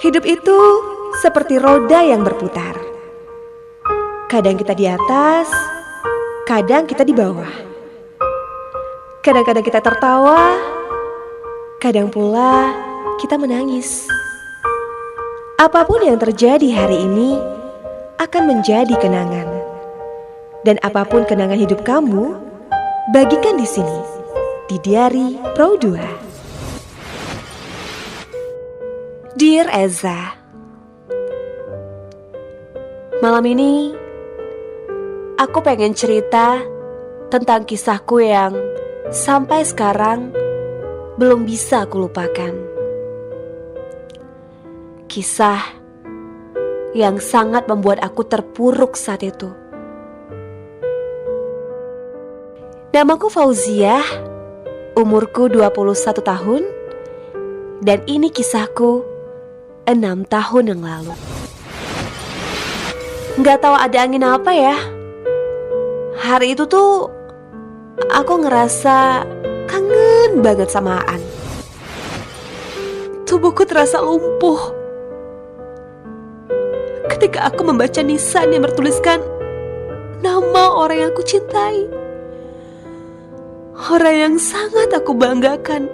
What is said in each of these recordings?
Hidup itu seperti roda yang berputar. Kadang kita di atas, kadang kita di bawah. Kadang-kadang kita tertawa, kadang pula kita menangis. Apapun yang terjadi hari ini akan menjadi kenangan. Dan apapun kenangan hidup kamu, bagikan di sini, di Diari Pro 2. Dear Eza, malam ini aku pengen cerita tentang kisahku yang sampai sekarang belum bisa aku lupakan. Kisah yang sangat membuat aku terpuruk saat itu. Namaku Fauziah, umurku 21 tahun, dan ini kisahku 6 tahun yang lalu. Gak tahu ada angin apa ya. Hari itu tuh aku ngerasa kangen banget sama Aan. Tubuhku terasa lumpuh ketika aku membaca nisan yang bertuliskan nama orang yang aku cintai, orang yang sangat aku banggakan.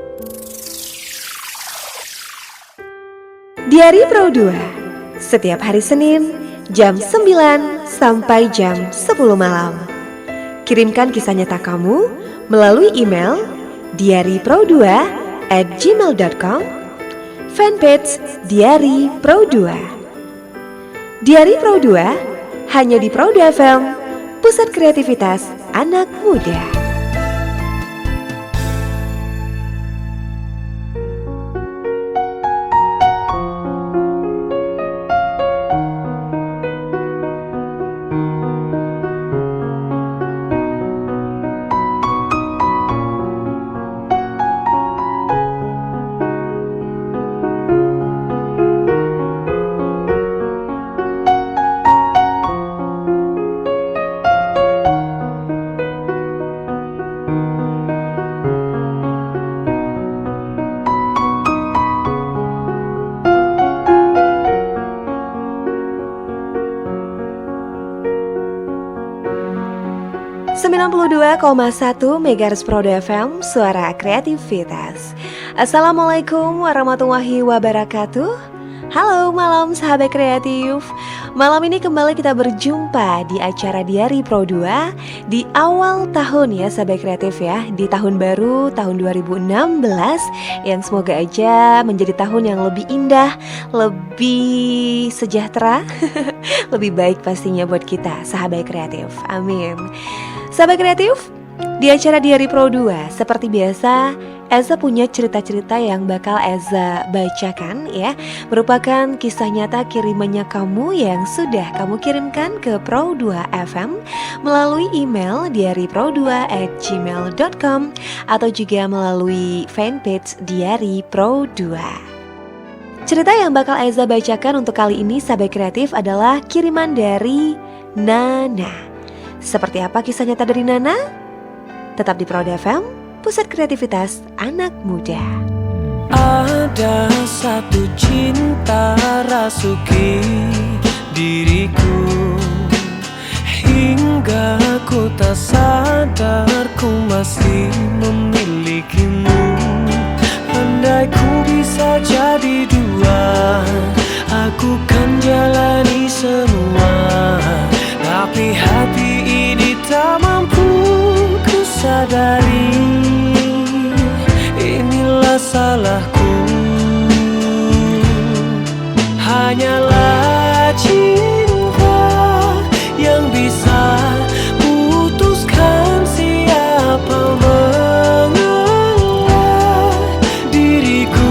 Diari Pro 2, setiap hari Senin jam 9 sampai jam 10 malam. Kirimkan kisah nyata kamu melalui email diaripro2@gmail.com, fanpage Diari Pro 2. Diari Pro 2 hanya di Pro 2 FM, pusat kreativitas anak muda. .1 MHz Pro 2 FM, suara kreativitas. Assalamualaikum warahmatullahi wabarakatuh. Halo malam sahabat kreatif. Malam ini kembali kita berjumpa di acara Diari Pro 2 di awal tahun ya sahabat kreatif ya. Di tahun baru tahun 2016 yang semoga aja menjadi tahun yang lebih indah, lebih sejahtera, lebih baik pastinya buat kita sahabat kreatif. Amin. Sahabat kreatif, di acara Diari Pro 2 seperti biasa Eza punya cerita-cerita yang bakal Eza bacakan ya. Merupakan kisah nyata kirimannya kamu yang sudah kamu kirimkan ke Pro 2 FM melalui email diaripro2@gmail.com atau juga melalui fanpage Diari Pro 2. Cerita yang bakal Eza bacakan untuk kali ini sahabat kreatif adalah kiriman dari Nana. Seperti apa kisah nyata dari Nana? Tetap di Pro 2 FM, pusat kreativitas anak muda. Ada satu cinta rasuki diriku, hingga ku tak sadar ku masih memilikimu. Andai ku bisa jadi dua, aku kan jalani semua. Tapi hati ini tak mampu ku sadari, inilah salahku. Hanyalah cinta yang bisa putuskan siapa mengelola diriku,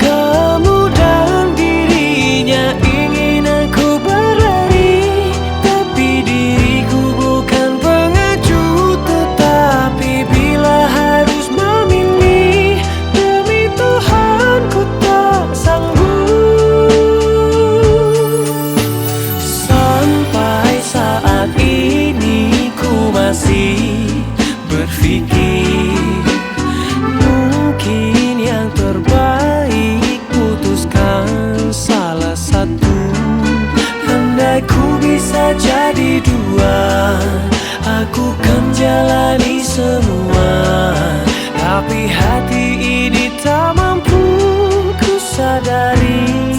kamu dan dirinya. Ingin aku berlari, tapi diriku bukan pengecut. Tetapi bila harus memilih, demi Tuhan ku tak sanggup. sadari,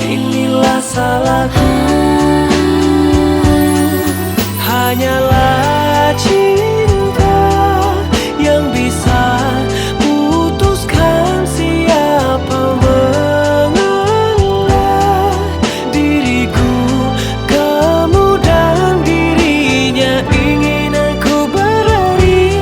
inilah salahku. Hanyalah cinta yang bisa putuskan siapa mengelola diriku, kamu dan dirinya. Ingin aku berlari,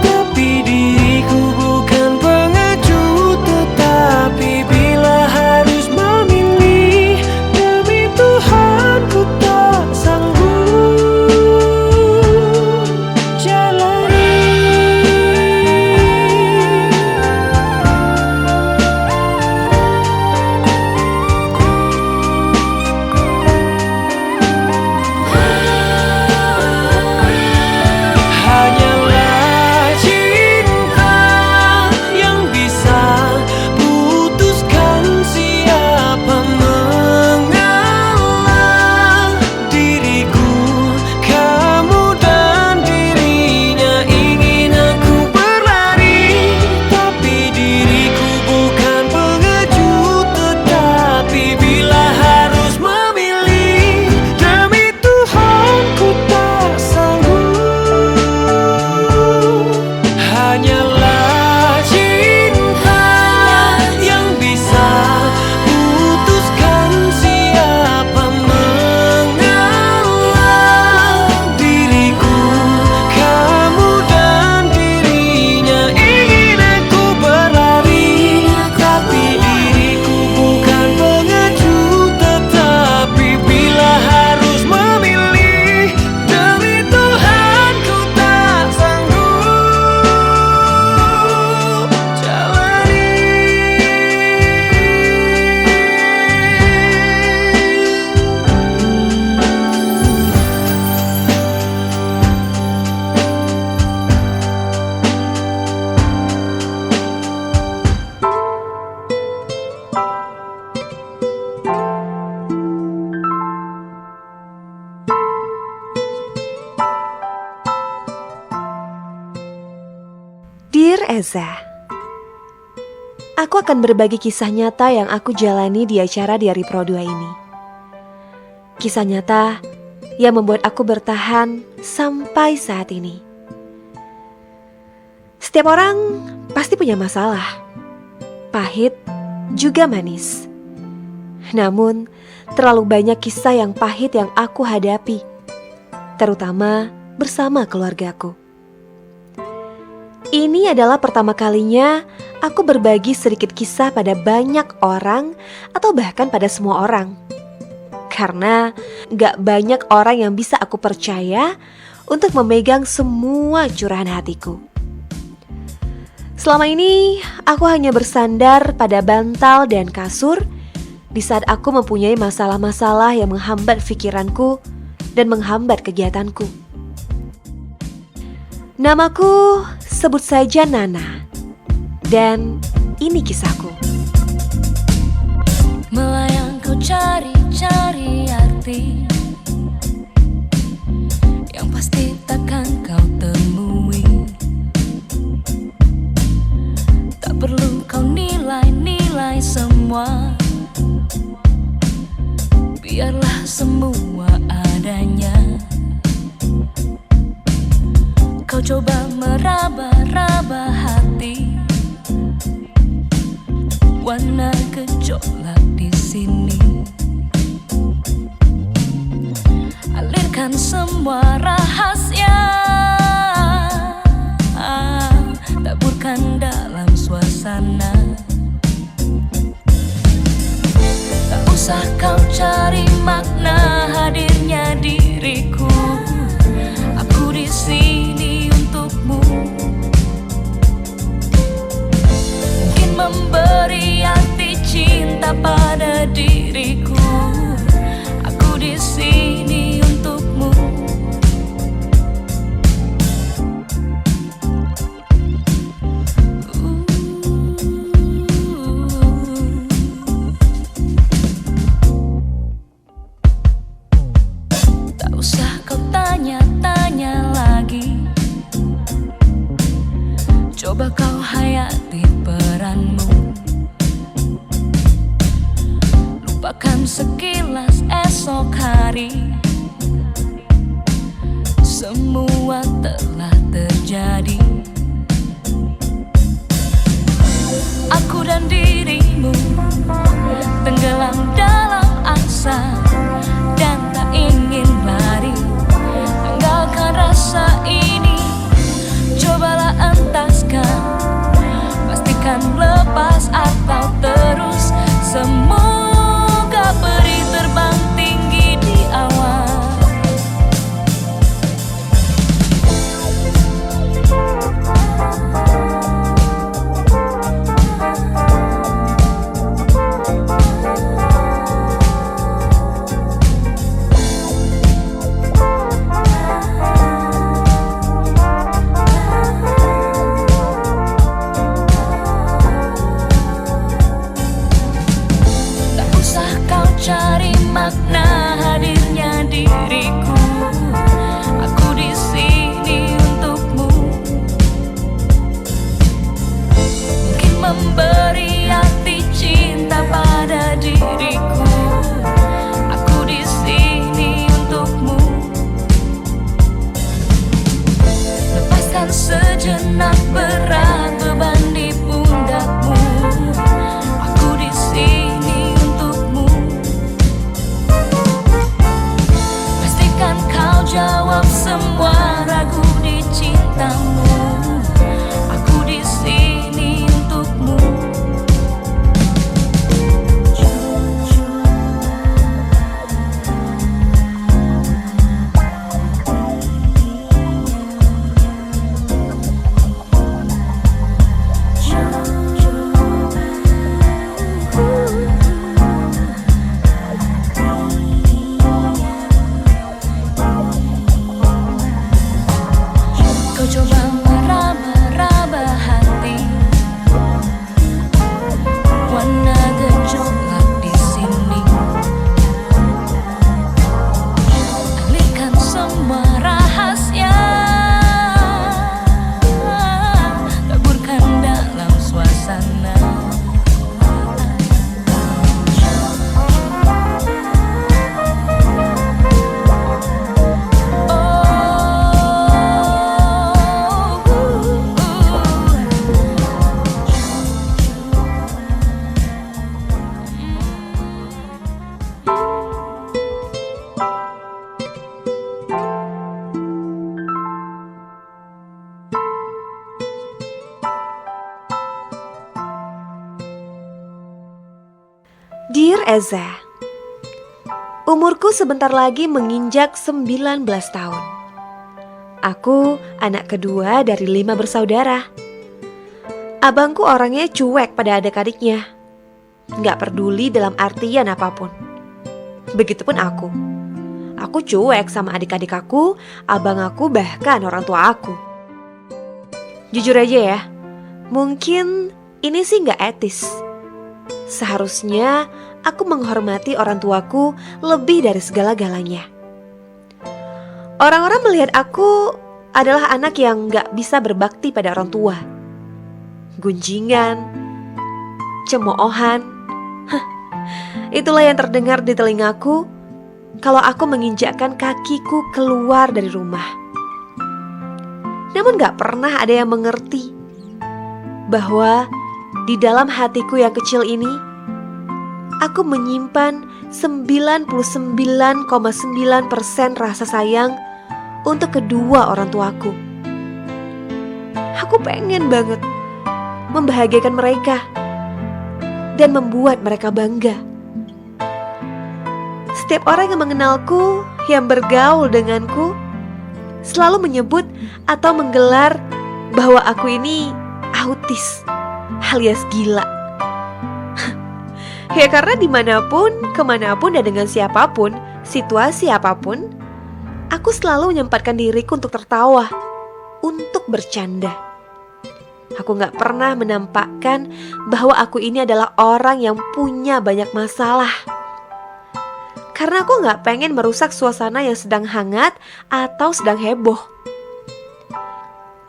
tapi diriku bukan pengecut. Tetapi bila harus memilih, demi Tuhan ku tak sanggup jalani. Hanyalah cinta yang bisa putuskan siapa mengalah diriku, kamu dan dirinya. Ingin aku berlari, tapi diriku bukan pengecut. Tetapi bila harus memilih, demi Tuhan ku tak sanggup. Hanyalah cinta yang bisa putuskan siapa mengalah diriku, kamu dan dirinya. Ingin aku berlari, tapi diriku bukan pengecut. Tetapi bila harus memilih, demi Tuhan ku tak sanggup jalani. Dear Eza, aku akan berbagi kisah nyata yang aku jalani di acara Diari Pro 2 ini. Kisah nyata yang membuat aku bertahan sampai saat ini. Setiap orang pasti punya masalah, pahit juga manis. Namun, terlalu banyak kisah yang pahit yang aku hadapi, terutama bersama keluargaku. Ini adalah pertama kalinya aku berbagi sedikit kisah pada banyak orang atau bahkan pada semua orang. Karena gak banyak orang yang bisa aku percaya untuk memegang semua curahan hatiku. Selama ini aku hanya bersandar pada bantal dan kasur di saat aku mempunyai masalah-masalah yang menghambat pikiranku dan menghambat kegiatanku. Namaku sebut saja Nana, dan ini kisahku. Melayang kau cari-cari arti yang pasti takkan kau temui. Tak perlu kau nilai-nilai semua, biarlah semua adanya. Kau coba meraba-raba hati, warna gejolak di sini. Alirkan semua rahasia, taburkan dalam suasana. Tak usah kau cari makna hadirnya diriku. Aku di sini untukmu, mungkin memberi arti cinta pada diriku. Aku di sini untukmu. terjadi. Aku dan dirimu tenggelam dalam asa dan tak ingin lari. Tinggalkan rasa ini, cobalah entaskan, pastikan lepas atau terus. Semoga peri terbang tinggi di awan. Cari makna hadirnya diriku. Aku di sini untukmu. Mungkin memberi arti cinta pada diriku. Aku di sini untukmu. Lepaskan sejenak berat beban di pundakmu. Aku di sini untukmu. Kau jawab semua ragu di cintamu. Aku di sini untukmu. Coba meraba-raba hati, warna gejolak di sini. Alihkan semua rahasia, taburkan dalam suasana. Dear Eza, umurku sebentar lagi menginjak 19 tahun. Aku anak kedua dari 5 bersaudara. Abangku orangnya cuek pada adik-adiknya, gak peduli dalam artian apapun. Begitupun aku. Aku cuek sama adik-adik aku, abang aku, bahkan orang tua aku. Jujur aja ya, mungkin ini sih gak etis. Seharusnya aku menghormati orang tuaku lebih dari segala-galanya. Orang-orang melihat aku adalah anak yang gak bisa berbakti pada orang tua. Gunjingan, cemoohan. Itulah yang terdengar di telingaku kalau aku menginjakkan kakiku keluar dari rumah. Namun gak pernah ada yang mengerti bahwa di dalam hatiku yang kecil ini, aku menyimpan 99,9% rasa sayang untuk kedua orang tuaku. Aku pengen banget membahagiakan mereka dan membuat mereka bangga. Setiap orang yang mengenalku, yang bergaul denganku, selalu menyebut atau menggelar bahwa aku ini autis alias gila. Ya karena dimanapun, kemanapun, dan dengan siapapun, situasi apapun, aku selalu menyempatkan diriku untuk tertawa, untuk bercanda. Aku gak pernah menampakkan bahwa aku ini adalah orang yang punya banyak masalah. Karena aku gak pengen merusak suasana yang sedang hangat atau sedang heboh.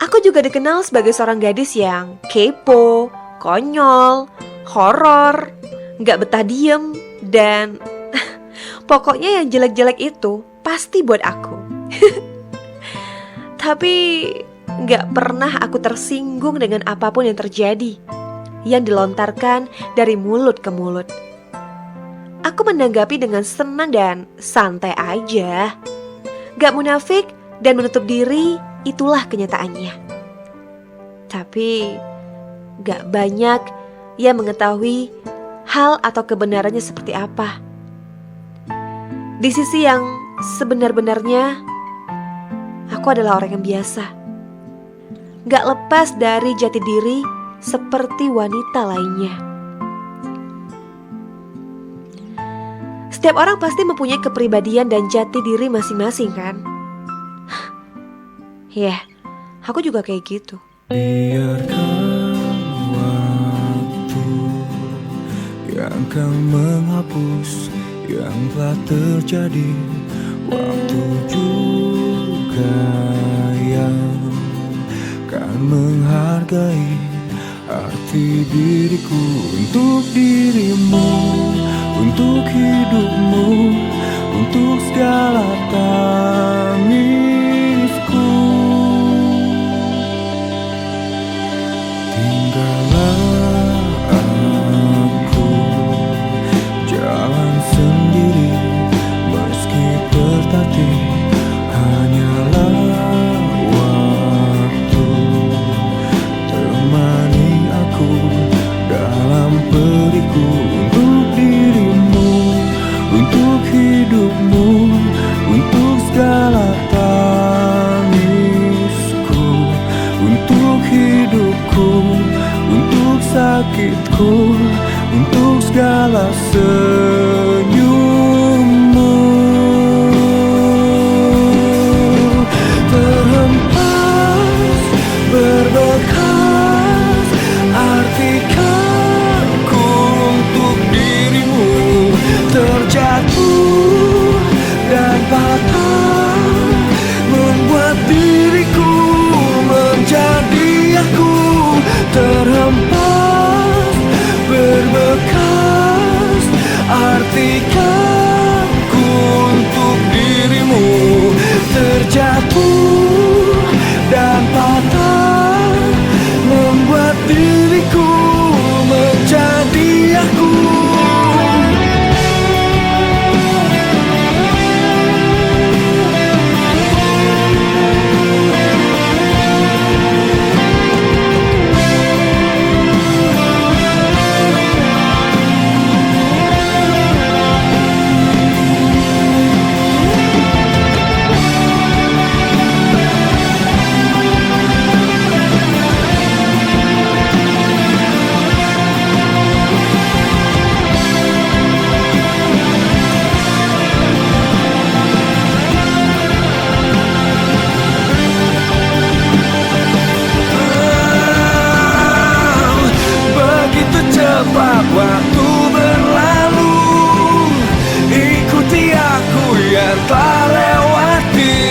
Aku juga dikenal sebagai seorang gadis yang kepo, konyol, horor, gak betah diem, dan pokoknya yang jelek-jelek itu pasti buat aku. Tapi Gak pernah aku tersinggung dengan apapun yang terjadi, yang dilontarkan dari mulut ke mulut. Aku menanggapi dengan senang dan santai aja. Gak munafik dan menutup diri, itulah kenyataannya. Tapi gak banyak yang mengetahui hal atau kebenarannya seperti apa. Di sisi yang sebenar-benarnya, aku adalah orang yang biasa, gak lepas dari jati diri seperti wanita lainnya. Setiap orang pasti mempunyai kepribadian dan jati diri masing-masing kan? Ya, aku juga kayak gitu. Biarkan waktu yang akan menghapus yang telah terjadi. Waktu juga yang kan menghargai arti diriku untuk dirimu, untuk hidupmu, untuk segala tangisku. Tinggallah aku jalan sendiri, meski tertatih hanyalah waktu temani aku dalam periku untuk dirimu, untuk hidupmu, untuk segala tangisku, untuk hidupku, untuk sakitku, untuk segala senyummu. Terhempas berbekas artikan ku untuk dirimu, terjatuh dan patah membuat diriku menjadi aku. Terhempas berbekas artikan ku untuk dirimu, terjatuh dan patah membuat diriku menjadi aku. Cepat waktu berlalu, ikuti aku yang telah lewati.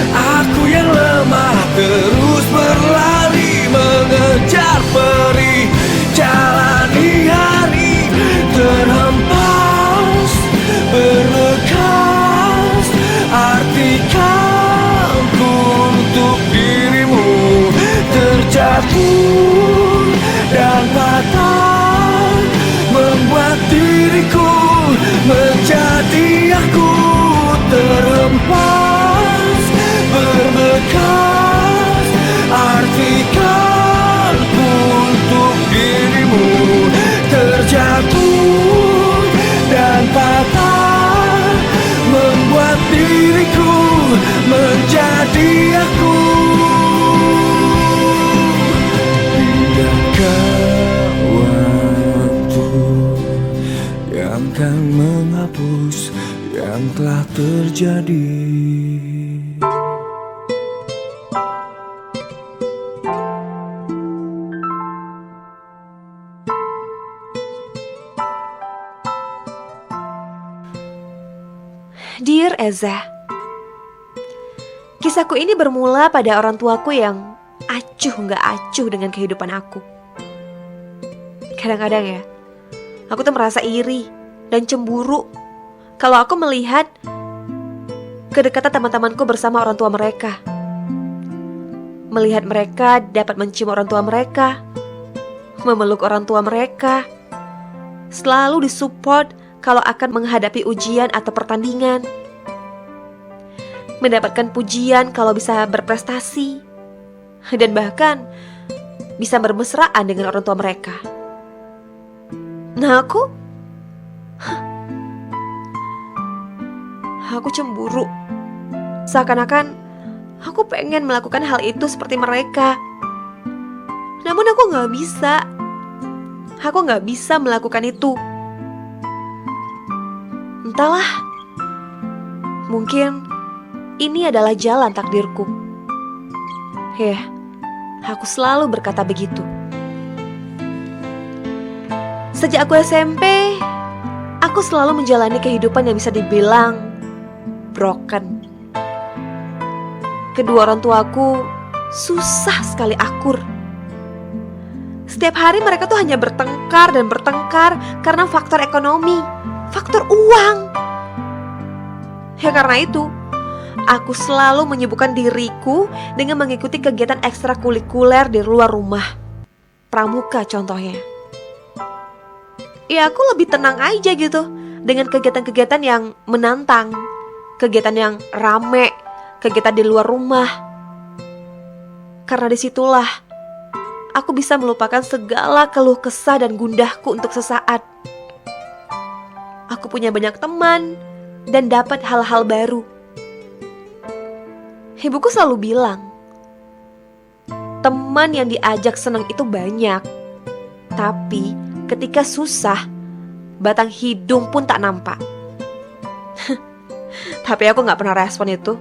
Aku yang lemah terus berlari, mengejar peri, jalani hari. Terhempas berbekas artikan ku untuk dirimu, terjatuh dan patah membuat diriku menjadi aku. Terhempas berbekas artikan ku untuk dirimu, terjatuh dan patah membuat diriku menjadi aku. Waktu yang akan menghapus yang telah terjadi. Dear Eza, kisahku ini bermula pada orang tuaku yang acuh gak acuh dengan kehidupan aku. Kadang-kadang ya, aku tuh merasa iri dan cemburu kalau aku melihat kedekatan teman-temanku bersama orang tua mereka. melihat mereka dapat mencium orang tua mereka, memeluk orang tua mereka, selalu disupport kalau akan menghadapi ujian atau pertandingan, mendapatkan pujian kalau bisa berprestasi, dan bahkan bisa bermesraan dengan orang tua mereka. Nah aku cemburu. Seakan-akan aku pengen melakukan hal itu seperti mereka. Namun aku gak bisa. Aku gak bisa melakukan itu. Entahlah, mungkin ini adalah jalan takdirku. Aku selalu berkata begitu. Sejak aku SMP, aku selalu menjalani kehidupan yang bisa dibilang broken. Kedua orang tuaku susah sekali akur. Setiap hari mereka tuh hanya bertengkar dan bertengkar karena faktor ekonomi, faktor uang. Ya karena itu, aku selalu menyibukkan diriku dengan mengikuti kegiatan ekstrakurikuler di luar rumah. Pramuka contohnya. Ya aku lebih tenang aja gitu dengan kegiatan-kegiatan yang menantang, kegiatan yang rame, kegiatan di luar rumah. Karena disitulah aku bisa melupakan segala keluh kesah dan gundahku untuk sesaat. Aku punya banyak teman dan dapat hal-hal baru. Ibuku selalu bilang, teman yang diajak senang itu banyak, tapi ketika susah, batang hidung pun tak nampak. Tapi aku gak pernah respon itu.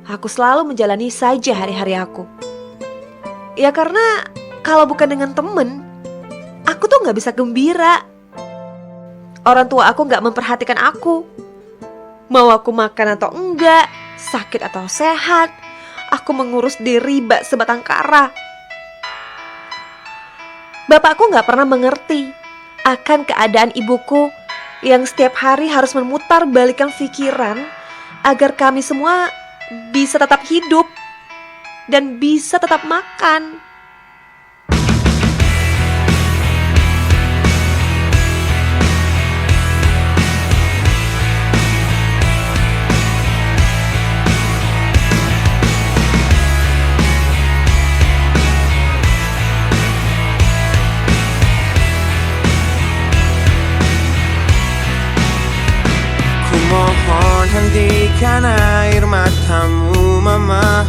Aku selalu menjalani saja hari-hari aku. Ya karena kalau bukan dengan temen, aku tuh gak bisa gembira. Orang tua aku gak memperhatikan aku. Mau aku makan atau enggak, sakit atau sehat, aku mengurus diri bak sebatang kara. Bapakku gak pernah mengerti akan keadaan ibuku yang setiap hari harus memutar balikan pikiran agar kami semua bisa tetap hidup dan bisa tetap makan. Mohon hentikan air matamu mama,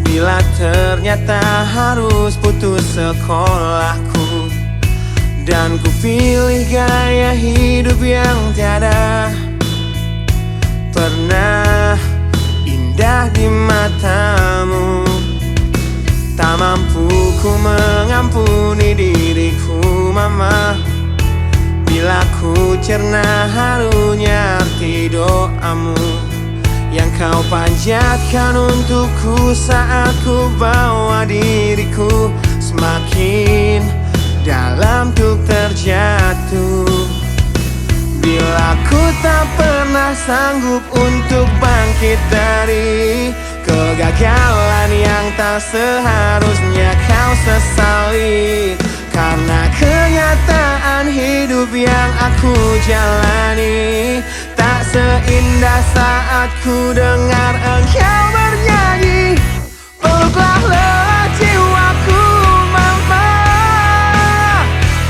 bila ternyata harus putus sekolahku, dan ku pilih gaya hidup yang tiada pernah indah di matamu. Tak mampu ku mengampuni diriku mama, bila ku cerna harunya arti doamu yang kau panjatkan untukku saat ku bawa diriku semakin dalam untuk terjatuh. Bila ku tak pernah sanggup untuk bangkit dari kegagalan yang tak seharusnya kau sesali, karena kenyataan hidup yang aku jalani tak seindah saat ku dengar engkau bernyanyi. Peluklah lelah jiwaku mama,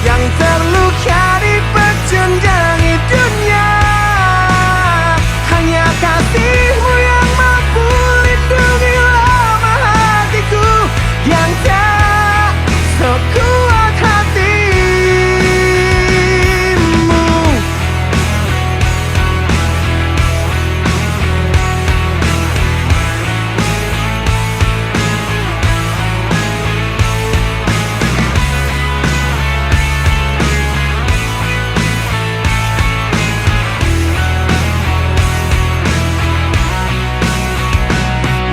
yang terluka di pecundangi dunia. Hanya kasihmu yang mampu lindungi lemah hatiku yang tak sekuat hatimu.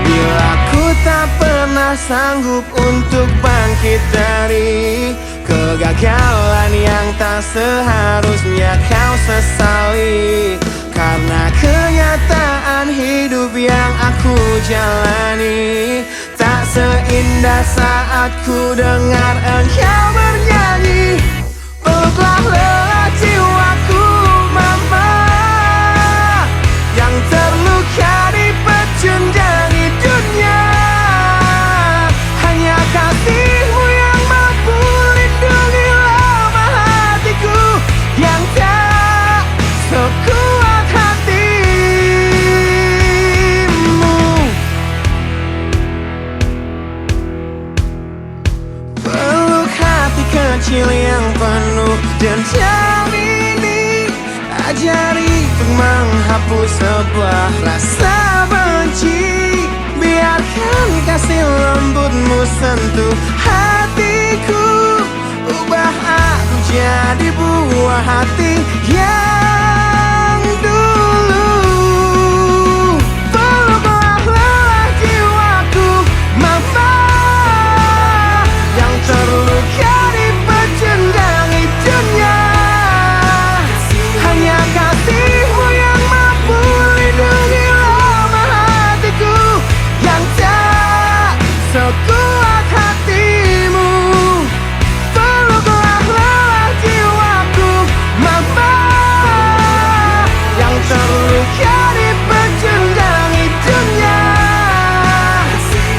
Bila ku tak pernah sanggup untuk bangkit dari kegagalan yang tak seharusnya kau sesali, karena kenyataan hidup yang aku jalani tak indah saat ku dengar engkau bernyanyi. Peluklah lelah jiwaku mama, yang terluka dipecundangi dunia. Hanya kasihmu yang mampu lindungi lemah hatiku, yang tak sekuat hatimu. Peluk hati kecil yang penuh dendam ini, ajari untuk menghapus sebuah rasa benci. Biarkan kasih lembutmu sentuh hatiku, ubah aku jadi buah hati yang dulu. Peluklah lelah jiwaku mama, yang terluka dipecundangi dunia. Hanya kasihmu yang mampu lindungi lemah hatiku, yang tak sekuat hatimu. Peluklah lelah jiwaku mama, yang terluka dipecundangi dunia.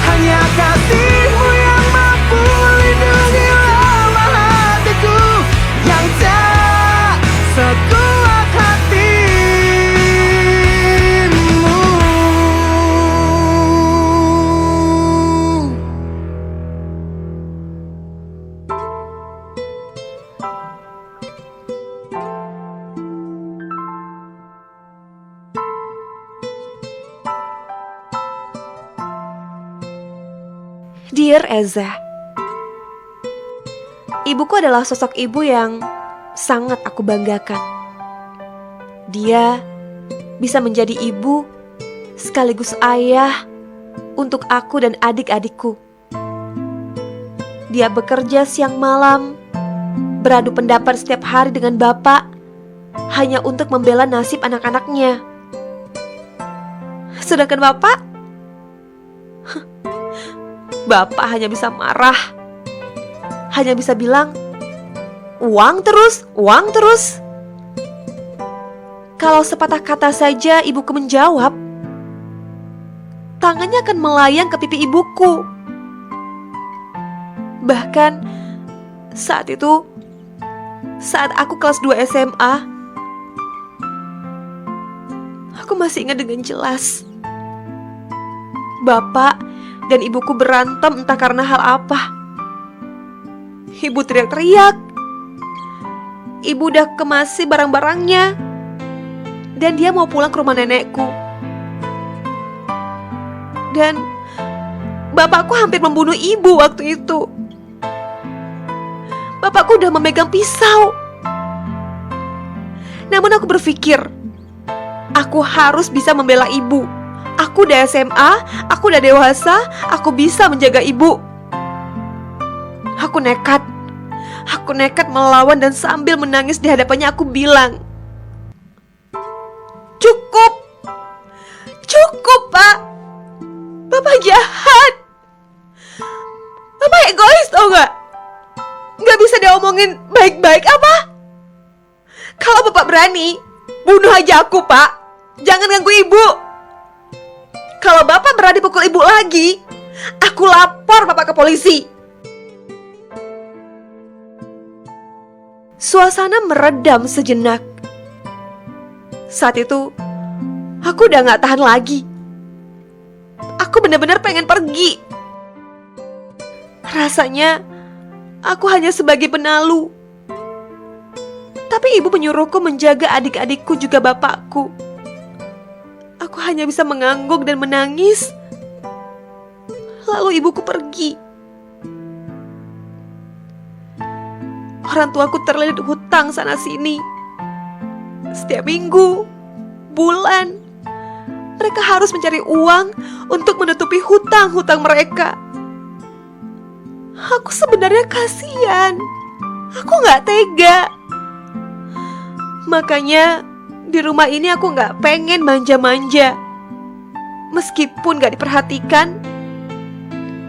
Hanya kasihmu yang mampu lindungi lemah hatiku, yang tak sekuat hatimu. Dear Eza, ibuku adalah sosok ibu yang sangat aku banggakan. Dia bisa menjadi ibu sekaligus ayah untuk aku dan adik-adikku. Dia bekerja siang malam, beradu pendapat setiap hari dengan bapak, hanya untuk membela nasib anak-anaknya. Sedangkan Bapak hanya bisa marah, hanya bisa bilang, uang terus, uang terus. Kalau sepatah kata saja ibuku menjawab, tangannya akan melayang ke pipi ibuku. Bahkan saat itu, saat aku kelas 2 SMA, aku masih ingat dengan jelas. Bapak dan ibuku berantem entah karena hal apa. Ibu teriak-teriak. Ibu udah kemasi barang-barangnya, dan dia mau pulang ke rumah nenekku. Dan bapakku hampir membunuh ibu waktu itu. Bapakku udah memegang pisau. Namun aku berpikir, aku harus bisa membela ibu. Aku udah SMA, aku udah dewasa, aku bisa menjaga ibu. Aku nekat melawan dan sambil menangis di hadapannya aku bilang, cukup Pak, Bapak jahat, Bapak egois tau gak? Gak bisa diomongin baik-baik apa? Kalau Bapak berani, bunuh aja aku Pak, jangan ganggu ibu. Kalau Bapak berani pukul ibu lagi, aku lapor Bapak ke polisi. Suasana meredam sejenak. Saat itu, aku udah gak tahan lagi. Aku benar-benar pengen pergi. Rasanya, aku hanya sebagai penalu. Tapi ibu menyuruhku menjaga adik-adikku juga bapakku. Aku hanya bisa mengangguk dan menangis. Lalu ibuku pergi. Orang tuaku terlilit hutang sana-sini. Setiap minggu, bulan, mereka harus mencari uang untuk menutupi hutang-hutang mereka. Aku sebenarnya kasihan. Aku gak tega. Makanya di rumah ini aku gak pengen manja-manja. Meskipun gak diperhatikan,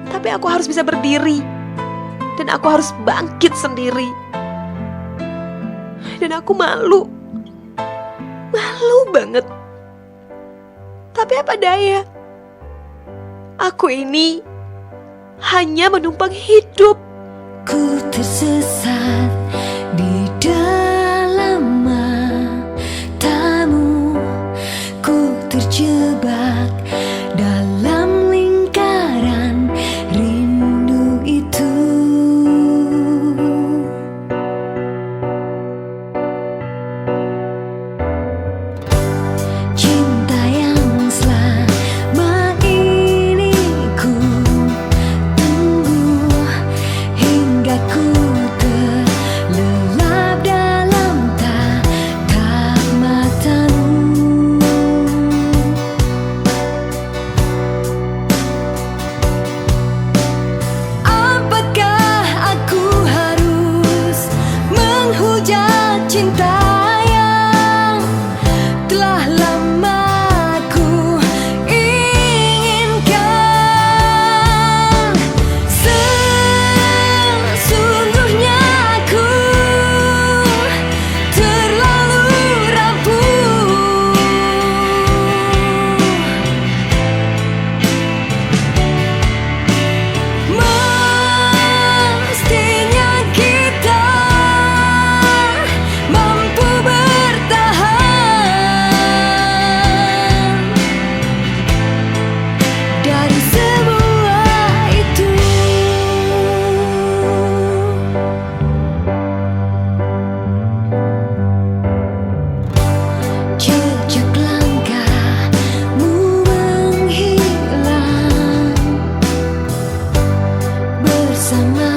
Tapi aku harus bisa berdiri. Dan aku harus bangkit sendiri. Dan aku malu. Malu banget. Tapi apa daya? Aku ini hanya menumpang hidup. Ku tersesat di dalam matamu, ku terjebak dalam lingkaran rindu itu. Cinta yang selama ini ku tunggu hingga ku terlelap dalam tatap matamu. Apakah aku harus menghujat cinta yang telah lama ku inginkan? Sesungguhnya aku terlalu rapuh. Mestinya kita mampu bertahan dari semua itu. Jejak langkahmu menghilang bersama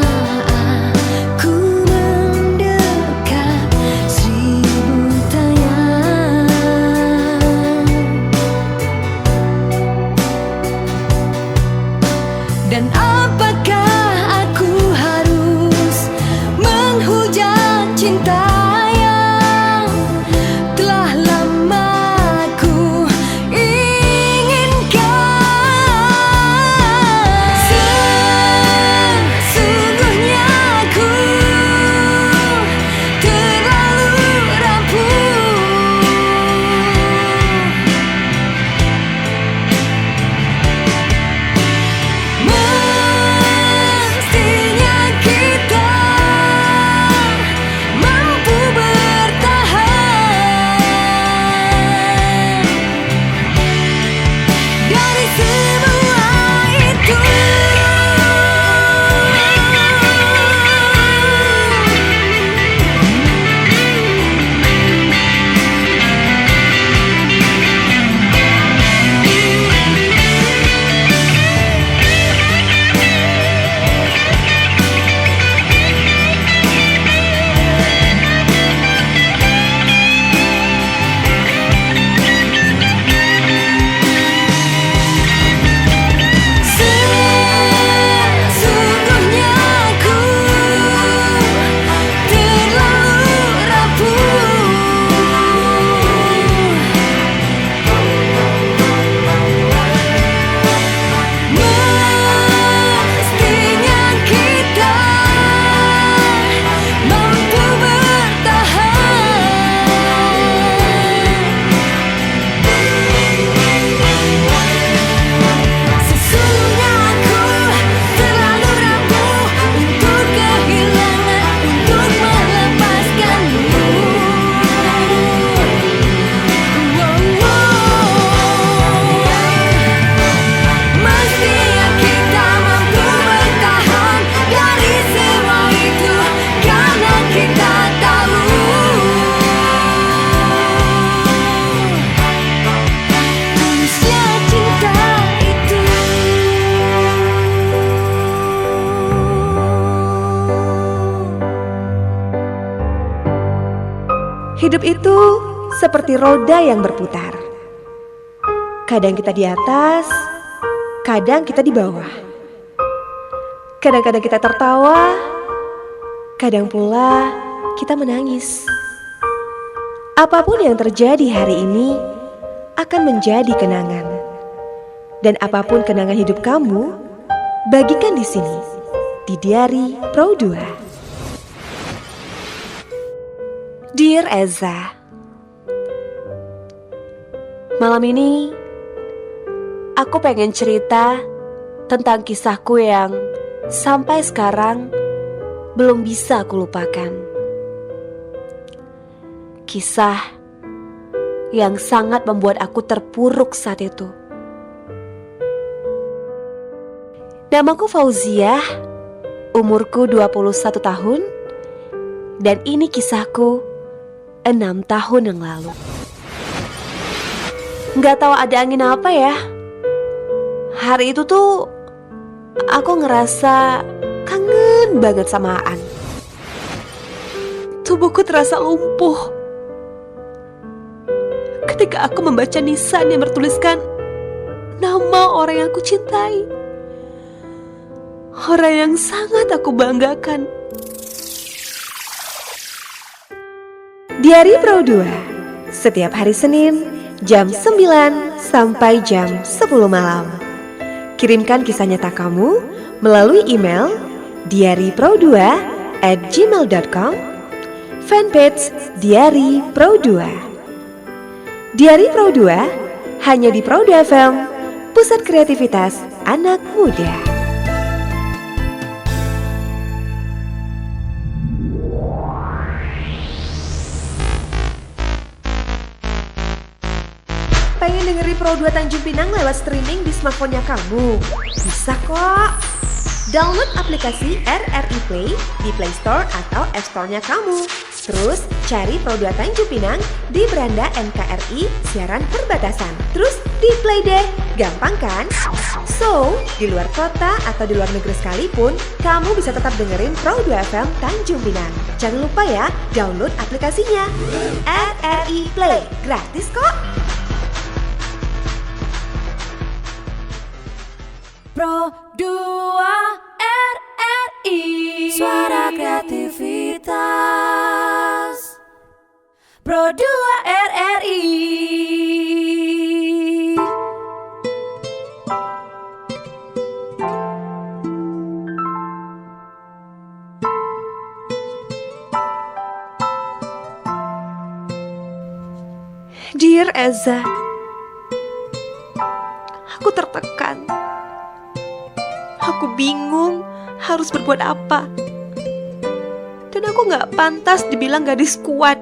aku mendekat 1000 tayang. Dan apakah aku harus menghujat cinta yang telah lama ku inginkan? Sesungguhnya aku terlalu rapuh. Mestinya kita mampu bertahan dari semua itu. Sesungguhnya aku terlalu rapuh. Mestinya kita mampu bertahan. Sesungguhnya aku terlalu rapuh untuk kehilangan, untuk melepaskanmu. Mestinya kita mampu bertahan dari semua itu, karena kita tahu tulusnya cinta itu. Hidup itu seperti roda yang berputar. Kadang kita di atas, kadang kita di bawah. Kadang-kadang kita tertawa, kadang pula kita menangis. Apapun yang terjadi hari ini akan menjadi kenangan. Dan apapun kenangan hidup kamu bagikan di sini di Diary Pro 2. Dear Eza, malam ini aku pengen cerita tentang kisahku yang sampai sekarang belum bisa aku lupakan. Kisah yang sangat membuat aku terpuruk saat itu. Namaku Fauziah, umurku 21 tahun, dan ini kisahku 6 tahun yang lalu. Gak tahu ada angin apa ya. Hari itu tuh aku ngerasa kangen banget sama Aan. Tubuhku terasa lumpuh ketika aku membaca nisan yang bertuliskan nama orang yang aku cintai, orang yang sangat aku banggakan. Diary Pro 2, setiap hari Senin jam 9 sampai jam 10 malam. Kirimkan kisah nyata kamu melalui email diarypro2@gmail.com, fanpage Diary Pro 2. Diary Pro 2 hanya di Pro 2 FM, pusat kreativitas anak muda. Pengen dengerin Pro 2 Tanjung Pinang lewat streaming di smartphone-nya kamu? Bisa kok. Download aplikasi RRI Play di Play Store atau App Store-nya kamu. Terus cari Pro 2 Tanjung Pinang di beranda NKRI siaran perbatasan. Terus di play deh, gampang kan? So, di luar kota atau di luar negeri sekalipun, kamu bisa tetap dengerin Pro 2 FM Tanjung Pinang. Jangan lupa ya, download aplikasinya. RRI Play, gratis kok. Pro 2 RRI, suara kreativitas. Pro 2 RRI. Dear Eza, aku tertekan. Aku bingung harus berbuat apa. Dan aku gak pantas dibilang gadis kuat.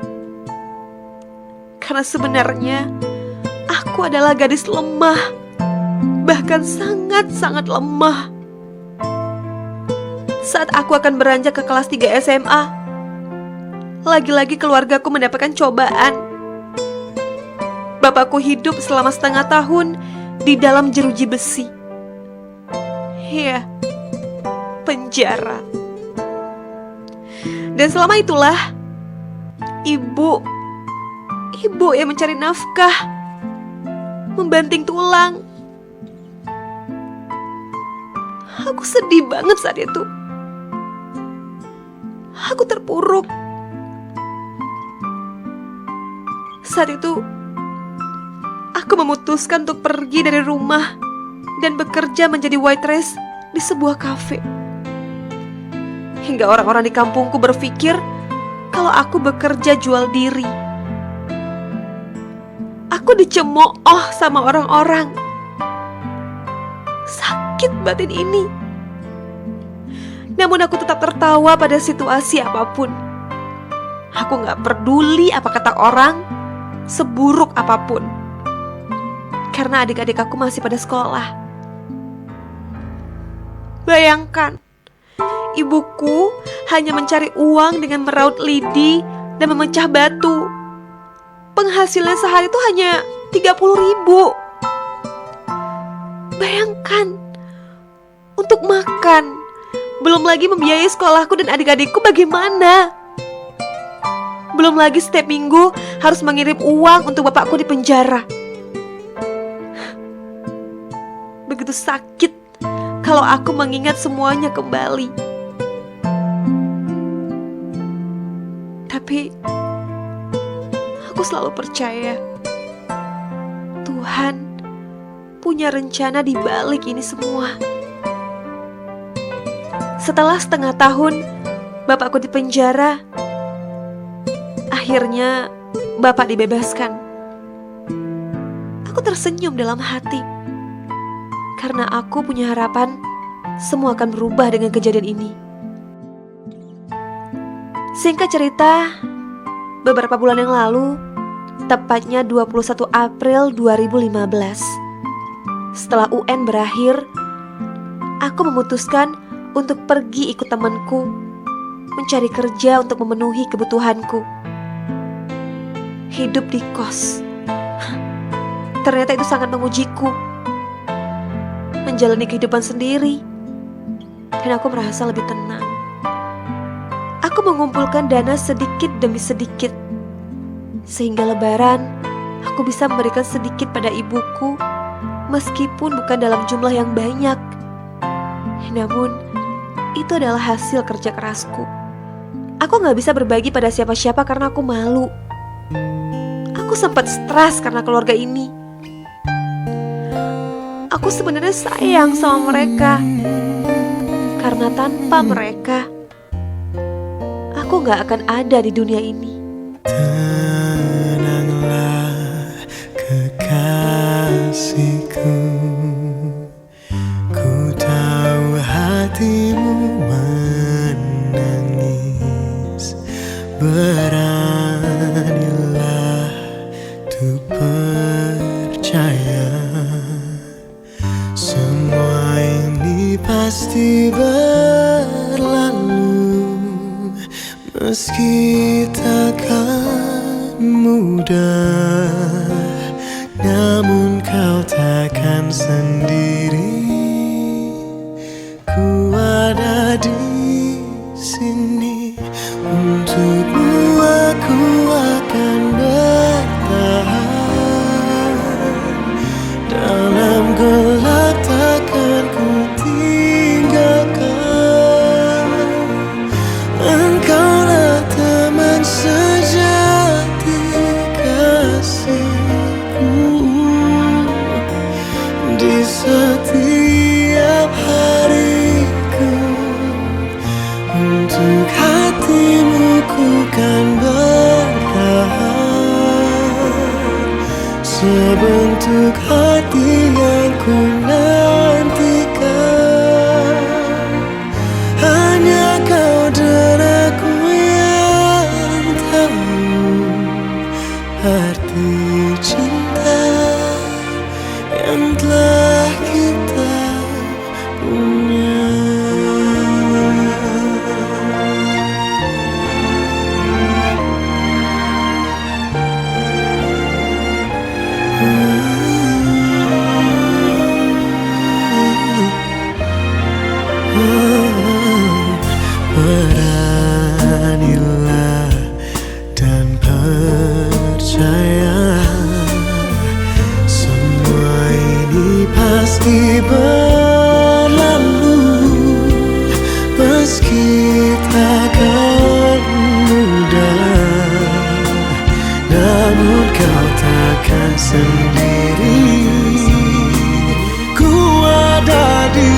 Karena sebenarnya aku adalah gadis lemah. Bahkan sangat-sangat lemah. Saat aku akan beranjak ke kelas 3 SMA, lagi-lagi keluargaku mendapatkan cobaan. Bapakku hidup selama setengah tahun di dalam jeruji besi. Ya, penjara. Dan selama itulah ibu yang mencari nafkah, membanting tulang. Aku sedih banget saat itu. Aku terpuruk. Saat itu aku memutuskan untuk pergi dari rumah dan bekerja menjadi waitress di sebuah kafe. Hingga orang-orang di kampungku berpikir kalau aku bekerja jual diri. Aku dicemooh sama orang-orang. Sakit batin ini. Namun aku tetap tertawa pada situasi apapun. Aku gak peduli apa kata orang, seburuk apapun. Karena adik-adik aku masih pada sekolah. Bayangkan, ibuku hanya mencari uang dengan meraut lidi dan memecah batu. Penghasilan sehari itu hanya 30.000. Bayangkan, untuk makan, belum lagi membiayai sekolahku dan adik-adikku bagaimana? Belum lagi setiap minggu harus mengirim uang untuk bapakku di penjara. Begitu sakit kalau aku mengingat semuanya kembali. Tapi aku selalu percaya Tuhan punya rencana di balik ini semua. Setelah setengah tahun bapakku dipenjara, akhirnya bapak dibebaskan. Aku tersenyum dalam hati karena aku punya harapan semua akan berubah dengan kejadian ini. Singkat cerita, beberapa bulan yang lalu, tepatnya 21 April 2015, setelah UN berakhir, aku memutuskan untuk pergi ikut temanku mencari kerja untuk memenuhi kebutuhanku. Hidup di kos, ternyata itu sangat mengujiku. Menjalani kehidupan sendiri, dan aku merasa lebih tenang. Aku mengumpulkan dana sedikit demi sedikit, sehingga lebaran aku bisa memberikan sedikit pada ibuku, meskipun bukan dalam jumlah yang banyak. Namun, itu adalah hasil kerja kerasku. Aku gak bisa berbagi pada siapa-siapa karena aku malu. Aku sempat stres karena keluarga ini. Aku sebenarnya sayang sama mereka, karena tanpa mereka, aku gak akan ada di dunia ini. Tenanglah kekasihku, ku tahu hatimu menangis. Beranilah untuk percaya, semua ini pasti berlalu. Meski takkan mudah, namun kau takkan sendiri. Ku ada di sini untukmu, aku akan bertahan. Dalam gelap takkan ku tinggalkan. Engkaulah teman sejati kasihku, di setiap hariku. Untuk hatimu ku kan bertahan, sebentuk hati yang ku nantikan. Hanya kau dan aku yang tahu arti cinta yang telah kita punya. Beranilah dan percaya, semua ini pasti berlalu. Meski takkan mudah, namun kau takkan sendiri. Ku ada di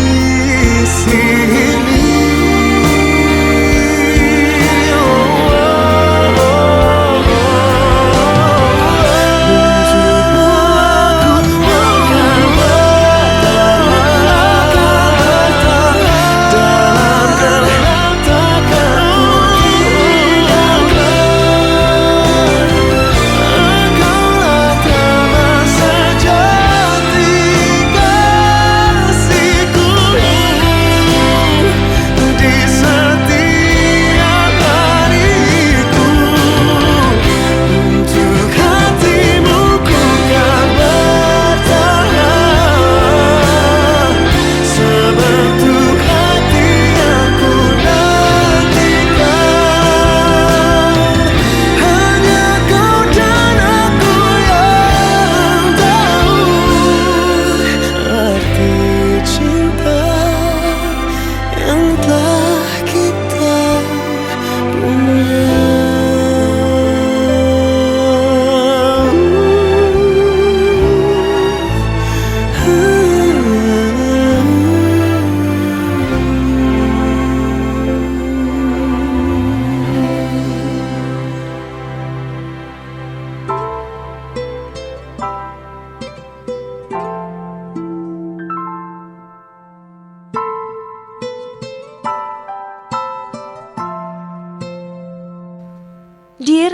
sini.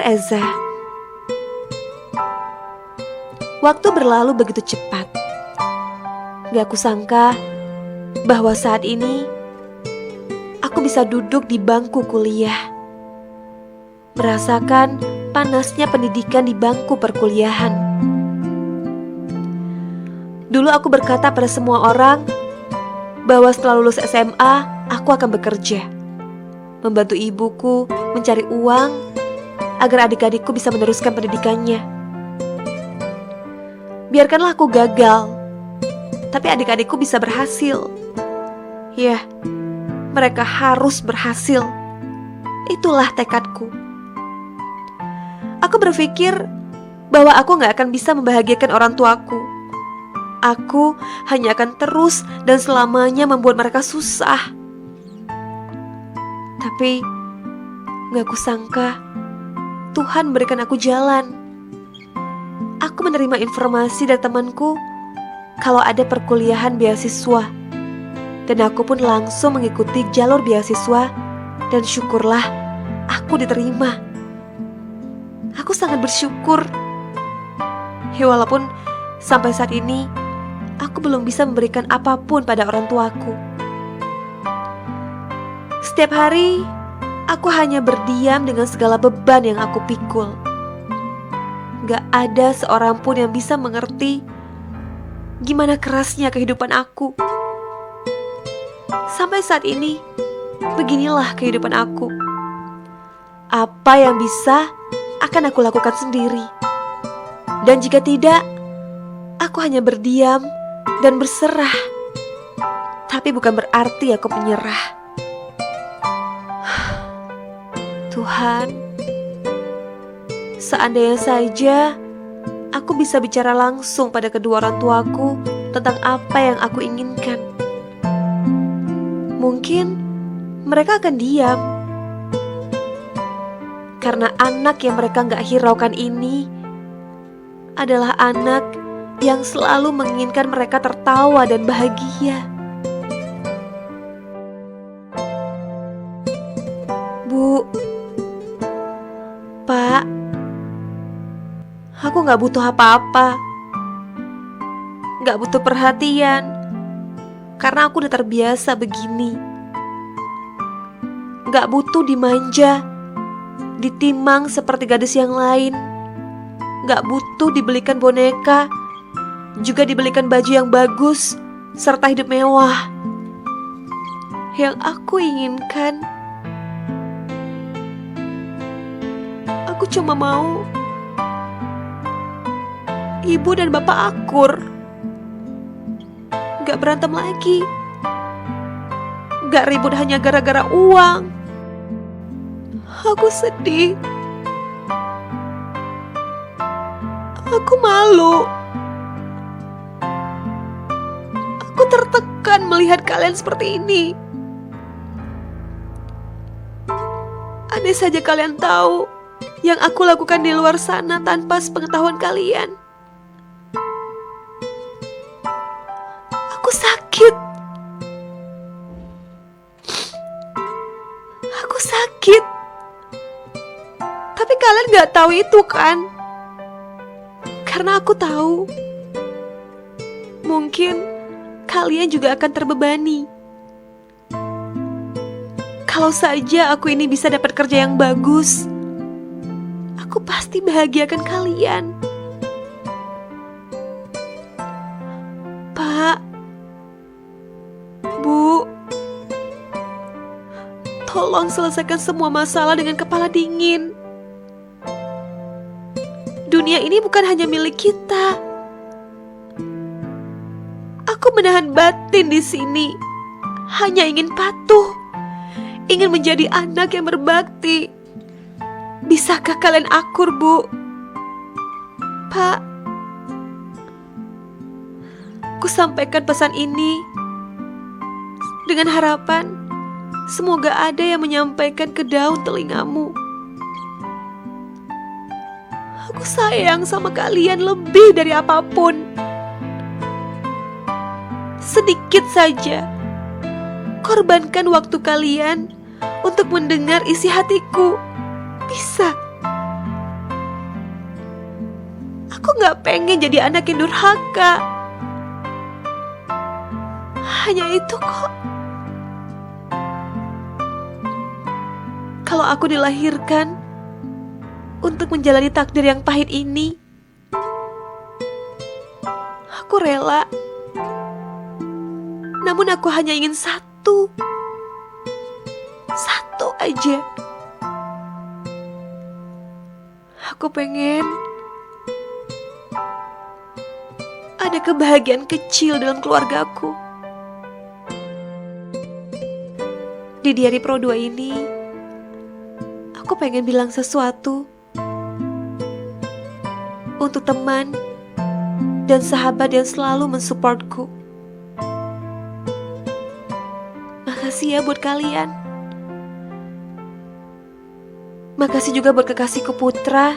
Eza. Waktu berlalu begitu cepat. Gak kusangka bahwa saat ini aku bisa duduk di bangku kuliah, merasakan panasnya pendidikan di bangku perkuliahan. Dulu aku berkata pada semua orang bahwa setelah lulus SMA aku akan bekerja, membantu ibuku mencari uang agar adik-adikku bisa meneruskan pendidikannya. Biarkanlah aku gagal, tapi adik-adikku bisa berhasil. Ya, mereka harus berhasil. Itulah tekadku. Aku berpikir bahwa aku gak akan bisa membahagiakan orang tuaku. Aku hanya akan terus dan selamanya membuat mereka susah. Tapi gak kusangka Tuhan berikan aku jalan. Aku menerima informasi dari temanku kalau ada perkuliahan beasiswa, dan aku pun langsung mengikuti jalur beasiswa, dan syukurlah aku diterima. Aku sangat bersyukur. Ya, walaupun sampai saat ini aku belum bisa memberikan apapun pada orang tuaku. Setiap hari aku hanya berdiam dengan segala beban yang aku pikul. Gak ada seorang pun yang bisa mengerti gimana kerasnya kehidupan aku. Sampai saat ini, beginilah kehidupan aku. Apa yang bisa akan aku lakukan sendiri. Dan jika tidak, aku hanya berdiam dan berserah. Tapi bukan berarti aku menyerah. Tuhan, seandainya saja aku bisa bicara langsung pada kedua orang tuaku tentang apa yang aku inginkan. Mungkin mereka akan diam. Karena anak yang mereka gak hiraukan ini adalah anak yang selalu menginginkan mereka tertawa dan bahagia. Bu, Pak, aku gak butuh apa-apa. Gak butuh perhatian, karena aku udah terbiasa begini. Gak butuh dimanja, ditimang seperti gadis yang lain. Gak butuh dibelikan boneka, juga dibelikan baju yang bagus, serta hidup mewah. Yang aku inginkan, aku cuma mau ibu dan bapak akur, gak berantem lagi, gak ribut hanya gara-gara uang. Aku sedih, aku malu, aku tertekan melihat kalian seperti ini. Andai saja kalian tahu yang aku lakukan di luar sana tanpa sepengetahuan kalian. Aku sakit. Aku sakit. Tapi kalian gak tahu itu kan? Karena aku tahu mungkin kalian juga akan terbebani. Kalau saja aku ini bisa dapat kerja yang bagus, aku pasti bahagiakan kalian. Pak, Bu, tolong selesaikan semua masalah dengan kepala dingin. Dunia ini bukan hanya milik kita. Aku menahan batin di sini, hanya ingin patuh, ingin menjadi anak yang berbakti. Bisakah kalian akur, Bu? Pak, ku sampaikan pesan ini dengan harapan semoga ada yang menyampaikan ke daun telingamu. Aku sayang sama kalian lebih dari apapun. Sedikit saja, korbankan waktu kalian untuk mendengar isi hatiku. Bisa. Aku gak pengen jadi anak yang durhaka. Hanya itu kok. Kalau aku dilahirkan untuk menjalani takdir yang pahit ini, aku rela. Namun aku hanya ingin satu aja. Aku pengen ada kebahagiaan kecil dalam keluargaku. Di Diari Pro 2 ini, aku pengen bilang sesuatu untuk teman dan sahabat yang selalu mensupportku. Makasih ya buat kalian. Makasih juga buat kekasihku Putra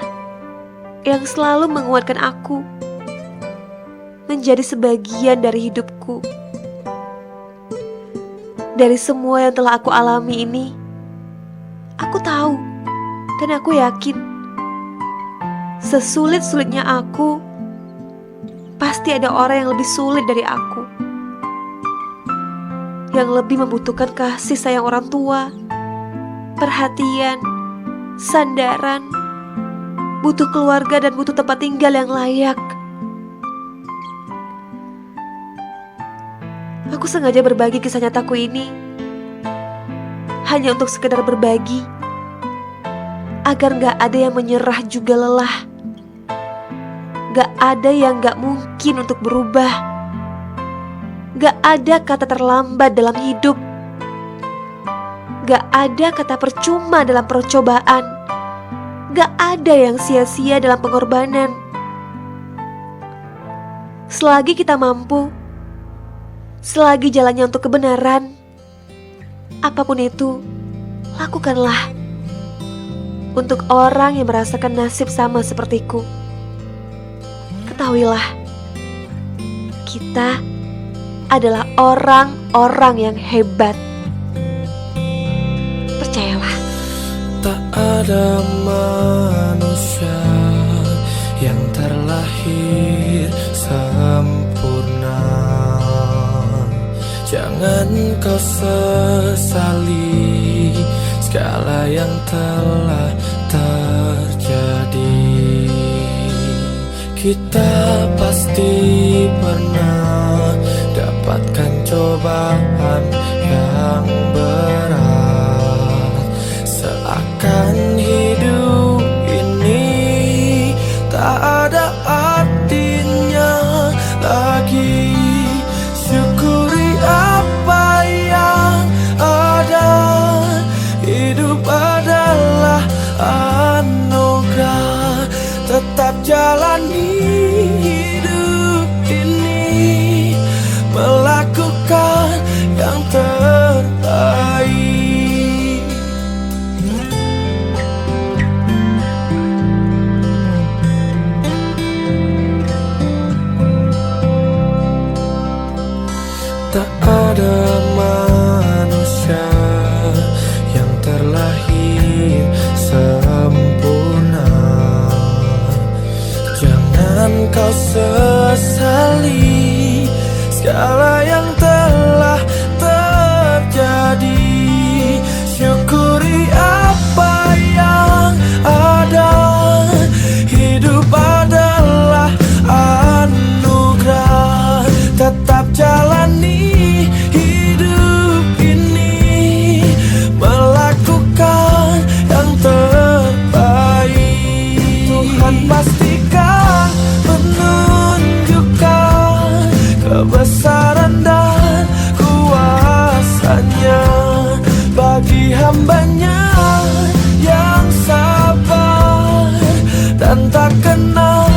yang selalu menguatkan aku menjadi sebagian dari hidupku. Dari semua yang telah aku alami ini, aku tahu dan aku yakin sesulit-sulitnya aku, pasti ada orang yang lebih sulit dari aku, yang lebih membutuhkan kasih sayang orang tua, perhatian, sandaran, butuh keluarga dan butuh tempat tinggal yang layak. Aku sengaja berbagi kisah nyataku ini hanya untuk sekedar berbagi, agar gak ada yang menyerah juga lelah. Gak ada yang gak mungkin untuk berubah. Gak ada kata terlambat dalam hidup. Gak ada kata percuma dalam percobaan. Gak ada yang sia-sia dalam pengorbanan. Selagi kita mampu, selagi jalannya untuk kebenaran, apapun itu, lakukanlah. Untuk orang yang merasakan nasib sama sepertiku, ketahuilah, kita adalah orang-orang yang hebat. Percayalah. Tak ada manusia yang terlahir sempurna. Jangan kau sesali segala yang telah terjadi. Kita pasti pernah dapatkan cobaan yang berat. Seakan hidup ini tak ada artinya lagi. Syukuri apa yang ada. Hidup adalah anugerah. Tetap jalani hidup ini, melakukan yang terbaik. Tak ada manusia yang terlahir sempurna. Jangan kau sesali segala yang telah terjadi. Syukuri apa yang ada. Hidup adalah anugerah. Tetap jalani hidup ini, melakukan yang terbaik. Tuhan pastikan menunjukkan kebesaran dan kuasanya bagi hambanya yang sabar dan tak kenal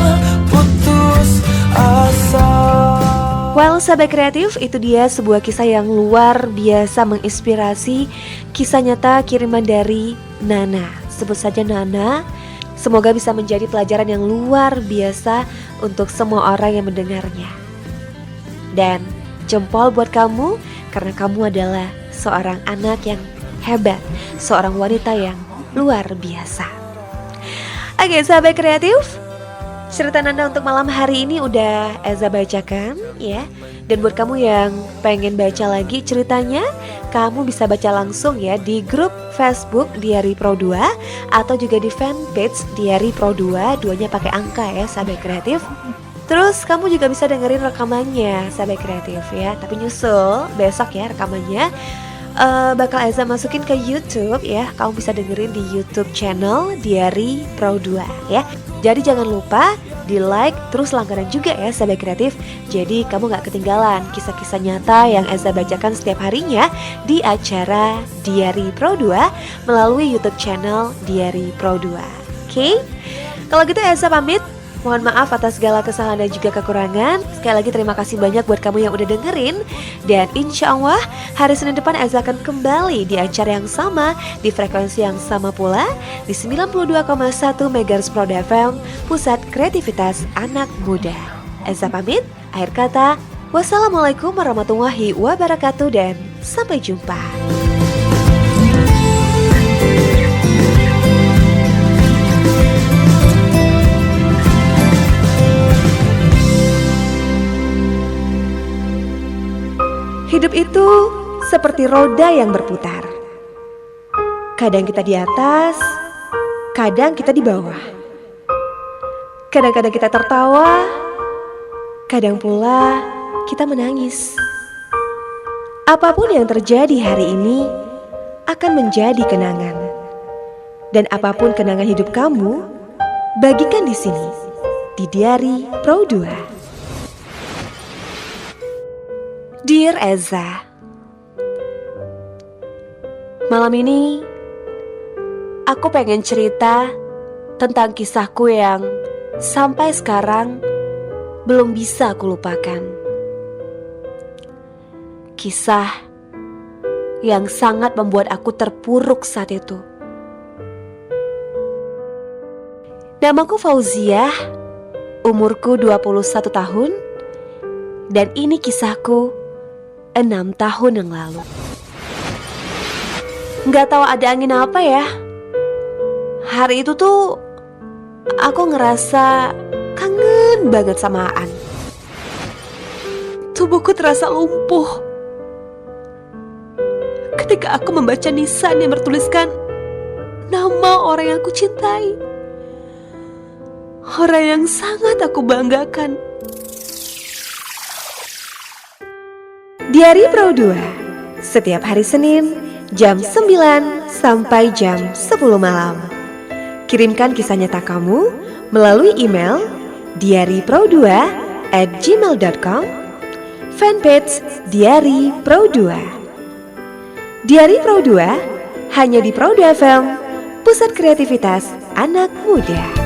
putus asa. Well, sahabat kreatif, itu dia sebuah kisah yang luar biasa menginspirasi. Kisah nyata kiriman dari Nana. Sebut saja Nana. Semoga bisa menjadi pelajaran yang luar biasa untuk semua orang yang mendengarnya. Dan jempol buat kamu, karena kamu adalah seorang anak yang hebat, seorang wanita yang luar biasa. Oke, sahabat kreatif, Cerita Nanda untuk malam hari ini udah Eza bacakan ya. Dan buat kamu yang pengen baca lagi ceritanya, kamu bisa baca langsung ya di grup Facebook Diary Pro 2 atau juga di fanpage Diary Pro 2, duanya pakai angka ya sahabat kreatif. Terus kamu juga bisa dengerin rekamannya sahabat kreatif ya. Tapi nyusul besok ya rekamannya bakal Eza masukin ke YouTube ya. Kamu bisa dengerin di YouTube channel Diary Pro 2 ya. Jadi jangan lupa di like terus langganan juga ya sahabat kreatif. Jadi kamu gak ketinggalan kisah-kisah nyata yang Eza bacakan setiap harinya di acara Diary Pro 2 melalui YouTube channel Diary Pro 2. Oke? Kalau gitu Eza pamit. Mohon maaf atas segala kesalahan dan juga kekurangan. Sekali lagi terima kasih banyak buat kamu yang udah dengerin. Dan insya Allah hari Senin depan Eza akan kembali di acara yang sama, di frekuensi yang sama pula, di 92,1 MHz Pro FM, Pusat Kreativitas Anak Muda. Eza pamit, akhir kata, wassalamualaikum warahmatullahi wabarakatuh dan sampai jumpa. Hidup itu seperti roda yang berputar. Kadang kita di atas, kadang kita di bawah. Kadang-kadang kita tertawa, kadang pula kita menangis. Apapun yang terjadi hari ini akan menjadi kenangan. Dan apapun kenangan hidup kamu, bagikan di sini, di Diary Pro 2. Dear Eza, malam ini aku pengen cerita tentang kisahku yang sampai sekarang belum bisa aku lupakan. Kisah yang sangat membuat aku terpuruk saat itu. Namaku Fauziah, umurku 21 tahun, dan ini kisahku 6 tahun yang lalu. Gak tahu ada angin apa ya. Hari itu tuh aku ngerasa kangen banget sama Aan. Tubuhku terasa lumpuh ketika aku membaca nisan yang bertuliskan nama orang yang aku cintai, orang yang sangat aku banggakan. Diary Pro 2, setiap hari Senin jam 9 sampai jam 10 malam. Kirimkan kisah nyata kamu melalui email diarypro2@gmail.com, fanpage Diary Pro 2. Diary Pro 2 hanya di Pro 2 FM, Pusat Kreativitas Anak Muda.